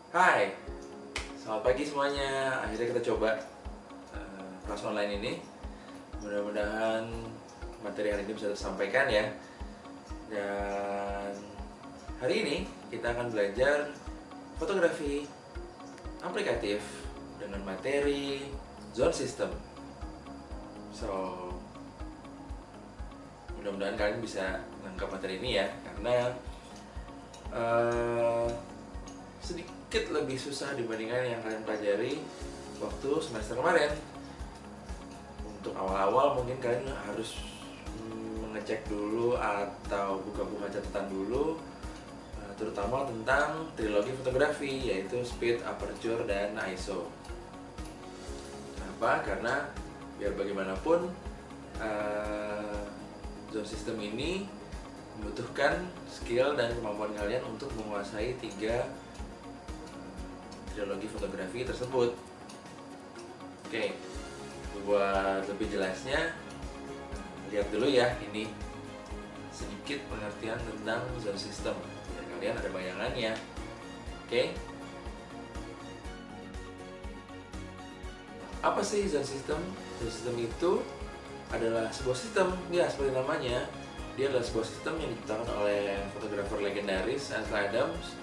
Hai, selamat pagi semuanya. Akhirnya kita coba kelas online ini. Mudah-mudahan materi hari ini bisa tersampaikan ya. Dan hari ini kita akan belajar fotografi aplikatif dengan materi zone system. So, mudah-mudahan kalian bisa menangkap materi ini ya, karena sedikit lebih susah dibandingkan yang kalian pelajari waktu semester kemarin. Untuk awal-awal mungkin kalian harus mengecek dulu atau buka-buka catatan dulu, terutama tentang trilogi fotografi, yaitu speed, aperture, dan ISO. Kenapa? Karena biar bagaimanapun zone system ini membutuhkan skill dan kemampuan kalian untuk menguasai 3 trilogi fotografi tersebut. Oke, buat lebih jelasnya, lihat dulu ya ini sedikit pengertian tentang zone system biar kalian ada bayangannya. Oke, apa sih zone system? Zone system itu adalah sebuah sistem, ya seperti namanya. Dia adalah sebuah sistem yang diciptakan oleh fotografer legendaris Ansel Adams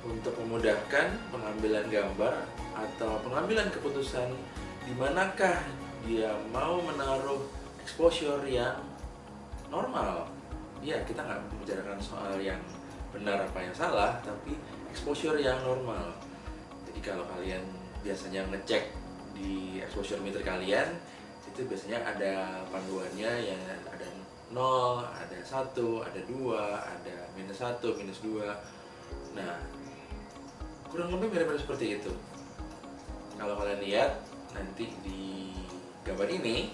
untuk memudahkan pengambilan gambar atau pengambilan keputusan di manakah dia mau menaruh exposure yang normal. Ya, kita nggak membicarakan soal yang benar apa yang salah, tapi exposure yang normal. Jadi kalau kalian biasanya ngecek di exposure meter kalian, itu biasanya ada panduannya yang ada 0, ada 1, ada 2, ada -1, -2. Nah, kurang lebih mirip-mirip seperti itu. Kalau kalian lihat nanti di gambar ini,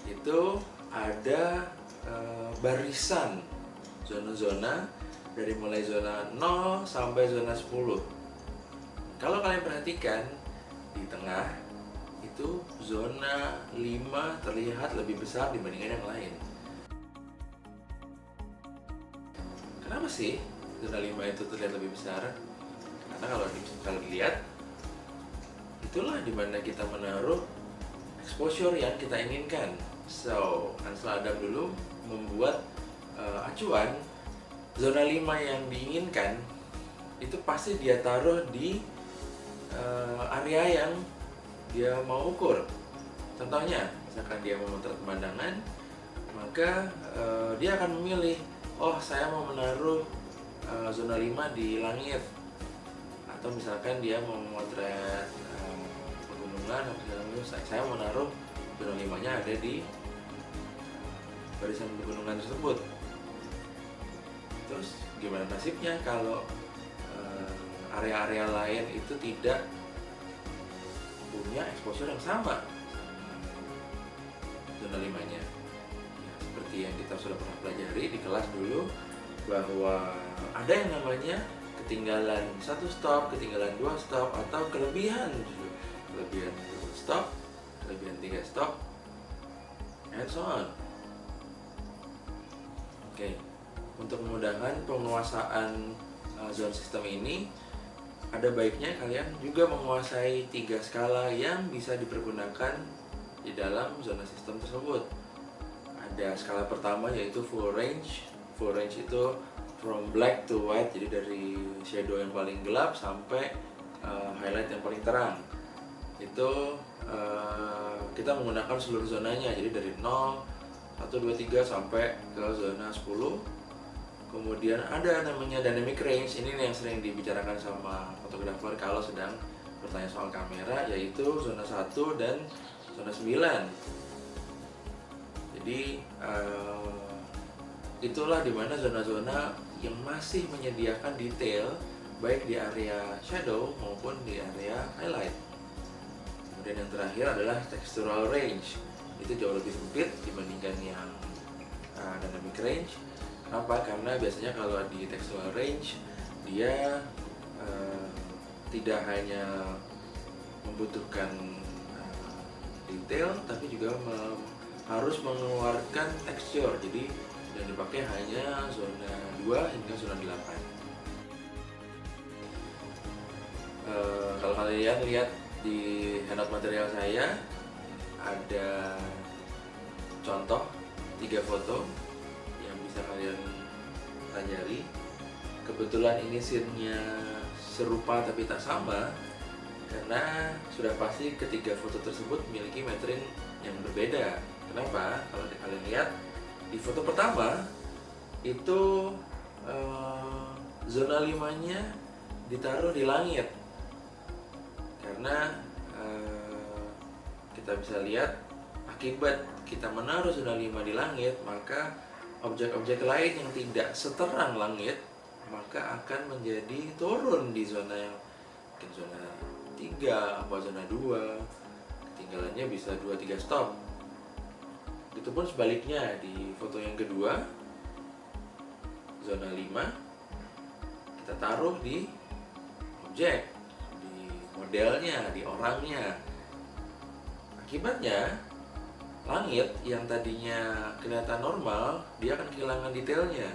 itu ada barisan zona-zona dari mulai zona 0 sampai zona 10. Kalau kalian perhatikan di tengah itu zona 5 terlihat lebih besar dibandingkan yang lain. Kenapa sih zona 5 itu terlihat lebih besar? Karena kalau dilihat, itulah dimana kita menaruh exposure yang kita inginkan. So, Ansel Adams dulu membuat acuan zona 5 yang diinginkan itu pasti dia taruh di area yang dia mau ukur. Contohnya, misalkan dia mau memotret pemandangan, maka dia akan memilih, oh saya mau menaruh zona 5 di langit. Atau misalkan dia mau memotret pegunungan, saya mau naruh zona 5-nya ada di barisan pegunungan tersebut. Terus gimana nasibnya kalau area-area lain itu tidak punya exposure yang sama zona 5-nya? Ya, seperti yang kita sudah pernah pelajari di kelas dulu, bahwa ada yang namanya ketinggalan 1 stop, ketinggalan 2 stop, atau kelebihan stop, kelebihan 3 stop, and so on. Oke, untuk memudahkan penguasaan zone system ini, ada baiknya kalian juga menguasai 3 skala yang bisa dipergunakan di dalam zona system tersebut. Ada skala pertama yaitu full range. Full range itu from black to white, jadi dari shadow yang paling gelap sampai highlight yang paling terang. Itu kita menggunakan seluruh zonanya, jadi dari 0, 1, 2, 3 sampai ke zona 10. Kemudian ada namanya dynamic range. Ini yang sering dibicarakan sama fotografer kalau sedang bertanya soal kamera, yaitu zona 1 dan zona 9. Jadi itulah dimana zona-zona yang masih menyediakan detail baik di area shadow maupun di area highlight. Kemudian yang terakhir adalah textural range. Itu jauh lebih sempit dibandingkan yang dynamic range. Kenapa? Karena biasanya kalau di textural range dia tidak hanya membutuhkan detail, tapi juga harus mengeluarkan texture. Jadi yang dipakai hanya zona 2 hingga zona 8. kalian lihat di handout material saya ada contoh 3 foto yang bisa kalian pelajari. Kebetulan ini scene-nya serupa tapi tak sama, karena sudah pasti ketiga foto tersebut memiliki metering yang berbeda. Kenapa? Kalau kalian lihat di foto pertama itu zona 5-nya ditaruh di langit, karena kita bisa lihat akibat kita menaruh zona 5 di langit, maka objek-objek lain yang tidak seterang langit maka akan menjadi turun di zona yang mungkin zona 3 atau zona 2, ketinggalannya bisa 2-3 stop. Itupun sebaliknya di foto yang kedua, zona 5 kita taruh di objek, di modelnya, di orangnya. Akibatnya langit yang tadinya kelihatan normal, dia akan kehilangan detailnya.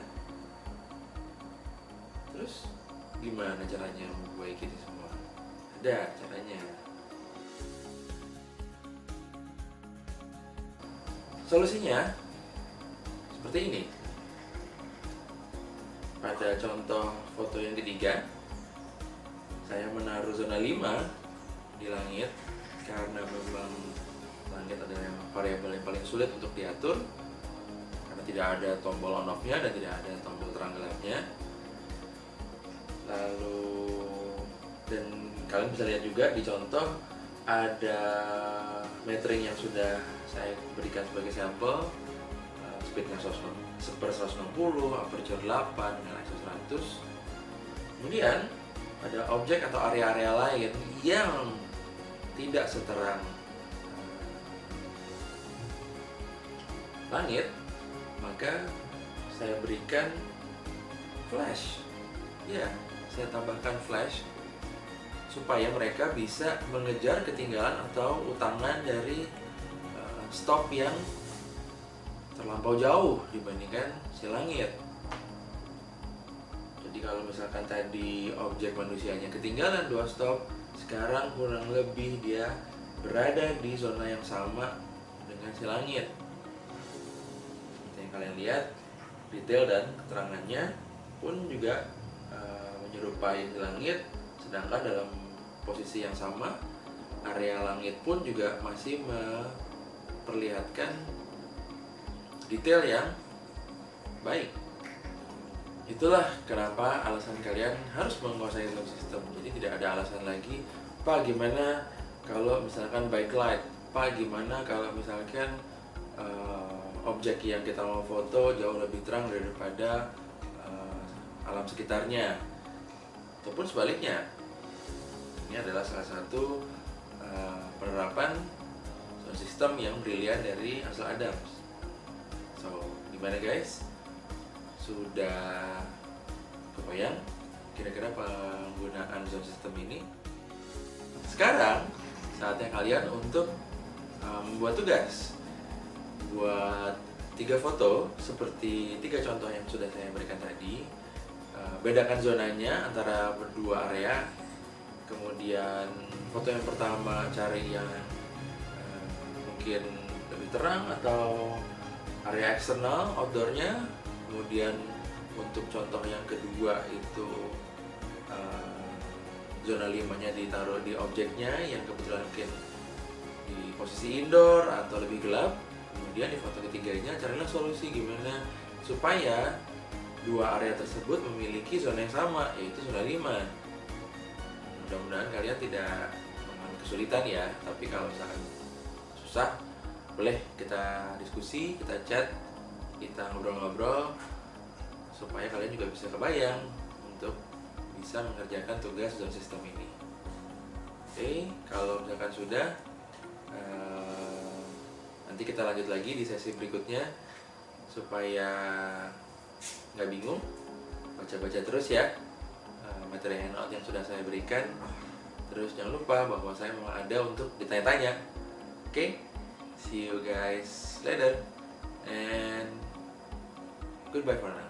Terus gimana caranya memperbaiki ini semua? Ada caranya. Solusinya seperti ini. Pada contoh foto yang ketiga, saya menaruh zona 5 di langit karena memang langit adalah variabel yang paling sulit untuk diatur, karena tidak ada tombol on off-nya dan tidak ada tombol terang gelapnya. Lalu, dan kalian bisa lihat juga di contoh ada metering yang sudah saya berikan sebagai sampel, speednya 160, aperture 8, dan ISO 100. Kemudian ada objek atau area-area lain yang tidak seterang langit, maka saya berikan flash. Ya, saya tambahkan flash supaya mereka bisa mengejar ketinggalan atau utangan dari stop yang terlampau jauh dibandingkan si langit. Jadi kalau misalkan tadi objek manusianya ketinggalan 2 stop, sekarang kurang lebih dia berada di zona yang sama dengan si langit. Seperti yang kalian lihat, detail dan keterangannya pun juga menyerupai si langit, sedangkan dalam posisi yang sama area langit pun juga masih memperlihatkan detail yang baik. Itulah kenapa alasan kalian harus menguasai sound system. Jadi tidak ada alasan lagi, Pak gimana kalau misalkan backlight, Pak gimana kalau misalkan objek yang kita mau foto jauh lebih terang daripada alam sekitarnya, ataupun sebaliknya. Ini adalah salah satu penerapan sound system yang brilian dari Ansel Adams. So, gimana guys? Sudah kebayang kira-kira penggunaan sound system ini? Sekarang saatnya kalian untuk membuat tugas. Buat 3 foto seperti 3 contoh yang sudah saya berikan tadi. Bedakan zonanya antara berdua area. Kemudian foto yang pertama cari yang mungkin lebih terang atau area eksternal outdoornya. Kemudian untuk contoh yang kedua itu zona 5-nya ditaruh di objeknya yang kebetulan mungkin di posisi indoor atau lebih gelap. Kemudian di foto ketiganya carilah solusi gimana supaya dua area tersebut memiliki zona yang sama, yaitu zona 5. Mudah-mudahan kalian tidak mengalami kesulitan ya, tapi kalau misalkan susah boleh kita diskusi, kita chat, kita ngobrol-ngobrol supaya kalian juga bisa kebayang untuk bisa mengerjakan tugas sound system ini. Oke, kalau misalkan sudah nanti kita lanjut lagi di sesi berikutnya supaya nggak bingung, baca-baca terus ya materi handout yang sudah saya berikan. Terus jangan lupa bahwa saya memang ada untuk ditanya-tanya. Oke, see you guys later and goodbye for now.